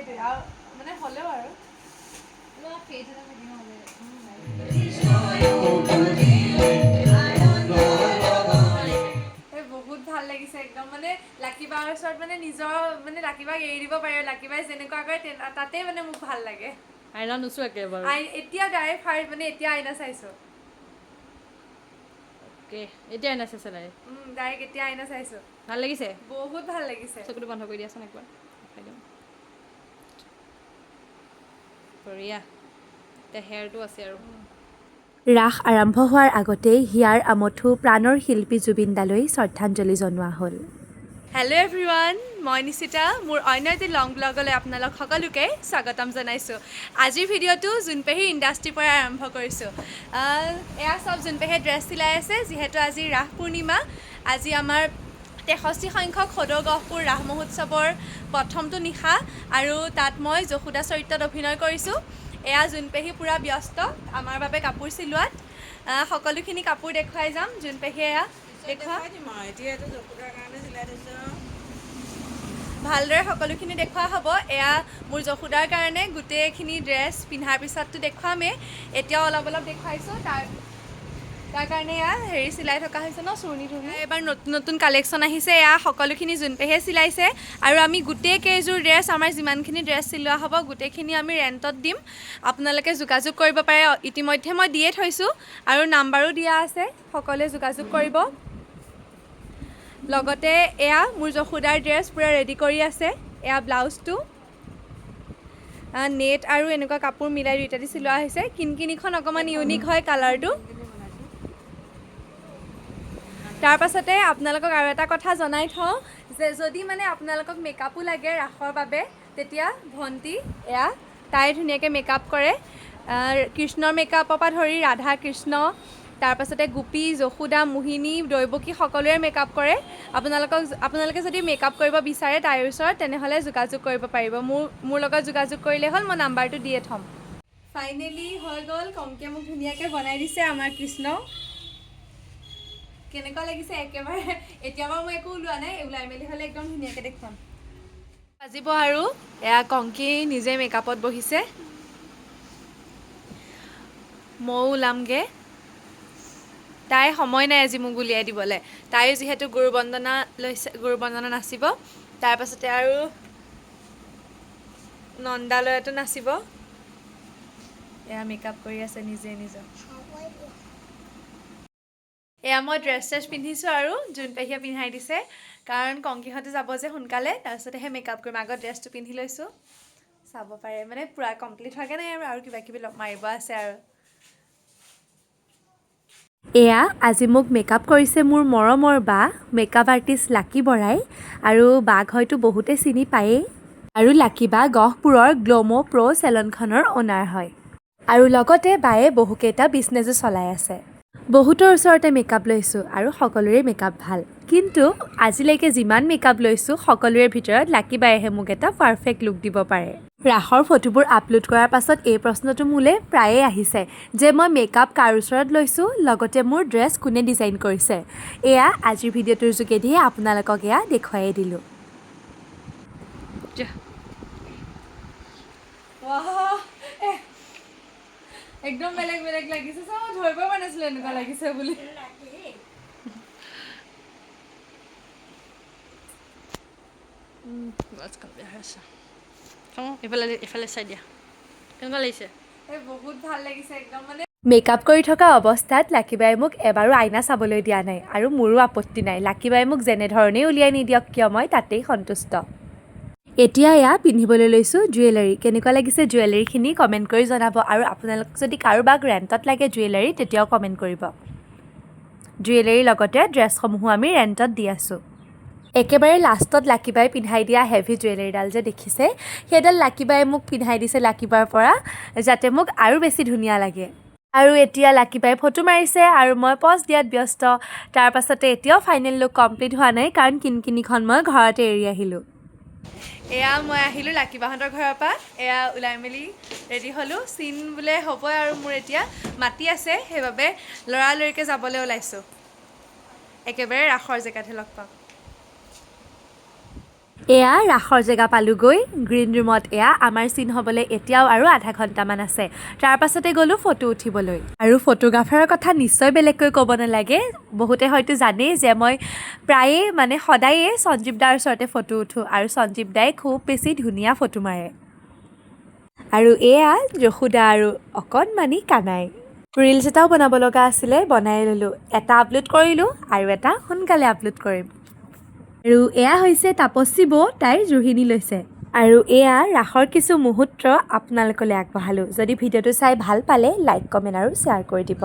সেইটোৱে আৰু মানে হ'লেও আৰু ফেট এটা থাকিব হ'লে বহুত ভাল লাগিছে একদম মানে লাকিবাৰ ওচৰত মানে নিজৰ মানে লাকিবাক এৰি দিব পাৰে লাকিবাই যেনেকুৱা কৰে তাতে মানে মোক ভাল লাগে আইনা নুচো একেবাৰে এতিয়া ডাইৰেক্ট ফাৰ্ষ্ট মানে এতিয়া আইনা চাইছোঁ অ'কে এতিয়া আইনা চাইছা ডাইৰেক্ট এতিয়া আইনা চাইছোঁ ভাল লাগিছে বহুত ভাল লাগিছে চকুটো বন্ধ কৰি দিয়াচোন একবাৰ দেখাই দিওঁ বঢ়িয়া এতিয়া হেয়াৰটো আছে আৰু ৰাস আৰম্ভ হোৱাৰ আগতেই হিয়াৰ আমঠু প্ৰাণৰ শিল্পী জুবিন দালৈ শ্ৰদ্ধাঞ্জলি জনোৱা হ'ল হেল্ল' এভৰিৱান মই নিশিতা মোৰ অন্য এটি লং ব্লগলৈ আপোনালোক সকলোকে স্বাগতম জনাইছোঁ আজিৰ ভিডিঅ'টো জোনপেহী ইণ্ডাষ্ট্ৰিৰ পৰা আৰম্ভ কৰিছোঁ এয়া চব জোনপেহীয়ে ড্ৰেছ চিলাই আছে যিহেতু আজি ৰাস পূৰ্ণিমা আজি আমাৰ 63 সংখ্যক সদৌ গহপুৰ ৰাস মহোৎসৱৰ প্ৰথমটো নিশা আৰু তাত মই যশোদা চৰিত্ৰত অভিনয় কৰিছোঁ এয়া জোনপেহী পূৰা ব্যস্ত আমাৰ বাবে কাপোৰ চিলোৱাত সকলোখিনি কাপোৰ দেখুৱাই যাম জোনপেহীয়ে এয়া দেখুৱা ভালদৰে সকলোখিনি দেখুওৱা হ'ব এয়া মোৰ যশোদাৰ কাৰণে গোটেইখিনি ড্ৰেছ পিন্ধাৰ পিছততো দেখুৱামেই এতিয়াও অলপ অলপ দেখুৱাইছোঁ তাৰ কাৰণে এয়া হেৰি চিলাই থকা হৈছে ন চুৰ্ণি তুৰ্ণি এবাৰ নতুন নতুন কালেকশ্যন আহিছে এয়া সকলোখিনি জোনপেহীয়ে চিলাইছে আৰু আমি গোটেই কেইযোৰ ড্ৰেছ আমাৰ যিমানখিনি ড্ৰেছ চিলোৱা হ'ব গোটেইখিনি আমি ৰেণ্টত দিম আপোনালোকে যোগাযোগ কৰিব পাৰে ইতিমধ্যে মই দিয়ে থৈছোঁ আৰু নাম্বাৰো দিয়া আছে সকলোৱে যোগাযোগ কৰিব লগতে এয়া মোৰ যশোদাৰ ড্ৰেছ পূৰা ৰেডি কৰি আছে এয়া ব্লাউজটো নেট আৰু এনেকুৱা কাপোৰ মিলাই দুইটা দি চিলোৱা হৈছে কিনকিনিখন অকণমান ইউনিক হয় কালাৰটো তাৰ পাছতে আপোনালোকক আৰু এটা কথা জনাই থওঁ যে যদি মানে আপোনালোকক মেকআপো লাগে ৰাসৰ বাবে তেতিয়া ভণ্টি এয়া তাই ধুনীয়াকৈ মেকআপ কৰে কৃষ্ণৰ মেকআপৰ পৰা ধৰি ৰাধা কৃষ্ণ তাৰপাছতে গোপী যশোদা মোহিনী দৈৱকী সকলোৰে মেকআপ কৰে আপোনালোকে যদি মেকআপ কৰিব বিচাৰে তাইৰ ওচৰত তেনেহ'লে যোগাযোগ কৰিব পাৰিব মোৰ লগত যোগাযোগ কৰিলে হ'ল মই নাম্বাৰটো দিয়ে থ'ম ফাইনেলি হৈ গ'ল কমকে মোক ধুনীয়াকৈ বনাই দিছে আমাৰ কৃষ্ণ কেনেকুৱা লাগিছে একেবাৰে এতিয়া বাৰু মই একো ওলোৱা নাই ওলাই মেলি হ'লে একদম ধুনীয়াকৈ দেখুৱাম বাজিব আৰু এয়া কংকি নিজে মেকআপত বহিছে ময়ো ওলামগৈ তাই সময় নাই আজি মোক উলিয়াই দিবলৈ তাই যিহেতু গুৰু বন্দনা নাচিব তাৰপাছতে আৰু নন্দালয়তো নাচিব এয়া মেকআপ কৰি আছে নিজে নিজৰ এয়া মই ড্ৰেছ পিন্ধিছোঁ আৰু জোনপেহীয়ে পিন্ধাই দিছে কাৰণ কংকিহঁতে যাব যে সোনকালে তাৰপিছতেহে মেকআপ কৰিম আগত ড্ৰেছটো পিন্ধি লৈছোঁ চাব পাৰে মানে পূৰা কমপ্লিট হোৱাকৈ নাই আৰু কিবা কিবি মাৰিব আছে আৰু এয়া আজি মোক মেকআপ কৰিছে মোৰ মৰমৰ বা মেকআপ আৰ্টিষ্ট লাকি বৰাই আৰু বাক হয়তো বহুতে চিনি পায়েই আৰু লাকি বা গহপুৰৰ গ্ল'মো প্ৰ' চেলনখনৰ অ'নাৰ হয় আৰু লগতে বায়ে বহুকেইটা বিজনেছো চলাই আছে বহুতৰ ওচৰতে মেকআপ লৈছোঁ আৰু সকলোৰে মেকআপ ভাল কিন্তু আজিলৈকে যিমান মেকআপ লৈছোঁ সকলোৰে ভিতৰত লাকি বায়েহে মোক এটা পাৰফেক্ট লুক দিব পাৰে ৰাসৰ ফটোবোৰ আপলোড কৰাৰ পাছত এই প্ৰশ্নটো মোলৈ প্ৰায়ে আহিছে যে মই মেকআপ কাৰ ওচৰত লৈছোঁ লগতে মোৰ ড্ৰেছ কোনে ডিজাইন কৰিছে এয়া আজিৰ ভিডিঅ'টোৰ যোগেদিহে আপোনালোকক এয়া দেখুৱাই দিলোঁ একদম বেলেগ বেলেগ লাগিছে চাওঁ ধৰিব পৰা নাছিলোঁ এনেকুৱা লাগিছে বুলি এইফালে চাই দিয়া কেনেকুৱা লাগিছে বহুত ভাল লাগিছে একদম মানে মেকআপ কৰি থকা অৱস্থাত লাকিবাই মোক এবাৰো আইনা চাবলৈ দিয়া নাই আৰু মোৰো আপত্তি নাই লাকিবাই মোক যেনেধৰণেই উলিয়াই নিদিয়ক কিয় মই তাতেই সন্তুষ্ট এতিয়া এয়া পিন্ধিবলৈ লৈছোঁ জুৱেলাৰী কেনেকুৱা লাগিছে জুৱেলাৰীখিনি কমেণ্ট কৰি জনাব আৰু আপোনালোক যদি কাৰোবাক ৰেণ্টত লাগে জুৱেলাৰী তেতিয়াও কমেণ্ট কৰিব জুৱেলাৰীৰ লগতে ড্ৰেছসমূহো আমি ৰেণ্টত দি আছোঁ একেবাৰে লাষ্টত লাকিবাই পিন্ধাই দিয়া হেভি জুৱেলাৰীডাল যে দেখিছে সেইডাল লাকিবাই মোক পিন্ধাই দিছে লাকিবাৰ পৰা যাতে মোক আৰু বেছি ধুনীয়া লাগে আৰু এতিয়া লাকিবাই ফটো মাৰিছে আৰু মই প'জ দিয়াত ব্যস্ত তাৰ পাছতে এতিয়াও ফাইনেল লুক কমপ্লিট হোৱা নাই কাৰণ কিনকিনিখন মই ঘৰতে এৰি আহিলোঁ এয়া মই আহিলোঁ লাকিবাহঁতৰ ঘৰৰ পৰা এয়া ওলাই মেলি ৰেডি হ'লোঁ চিন বোলে হ'বই আৰু মোৰ এতিয়া মাতি আছে সেইবাবে লৰালৰিকৈ যাবলৈ ওলাইছোঁ একেবাৰে ৰাসৰ জেগাতহে লগ পাম এয়া ৰাসৰ জেগা পালোগৈ। গ্ৰীণ ৰুমত এয়া আমাৰ চিন হ'বলৈ এতিয়াও আৰু আধা ঘণ্টামান আছে। তাৰ পাছতে গ'লোঁ ফটো উঠিবলৈ। আৰু ফটোগ্ৰাফাৰৰ কথা নিশ্চয় বেলেগকৈ ক'ব নালাগে। বহুতে হয়তো জানেই যে মই প্ৰায়ে মানে সদায়ে সঞ্জীৱ দাৰ ওচৰতে ফটো উঠোঁ আৰু সঞ্জীৱ দাই খুব বেছি ধুনীয়া ফটো মাৰে। আৰু এয়া যশোদা আৰু অকণমানি কানাই। ৰিলছ এটাও বনাব লগা আছিলে, বনাই ল'লোঁ। এটা আপলোড কৰিলোঁ আৰু এটা সোনকালে আপলোড কৰিম। আৰু এয়া হৈছে তাপস্বী বৌ, তাইৰ জুহিনী লৈছে। আৰু এয়া ৰাসৰ কিছু মুহূৰ্ত আপোনালোকলৈ আগবঢ়ালোঁ। যদি ভিডিঅ'টো চাই ভাল পালে লাইক, কমেণ্ট আৰু শ্বেয়াৰ কৰি দিব।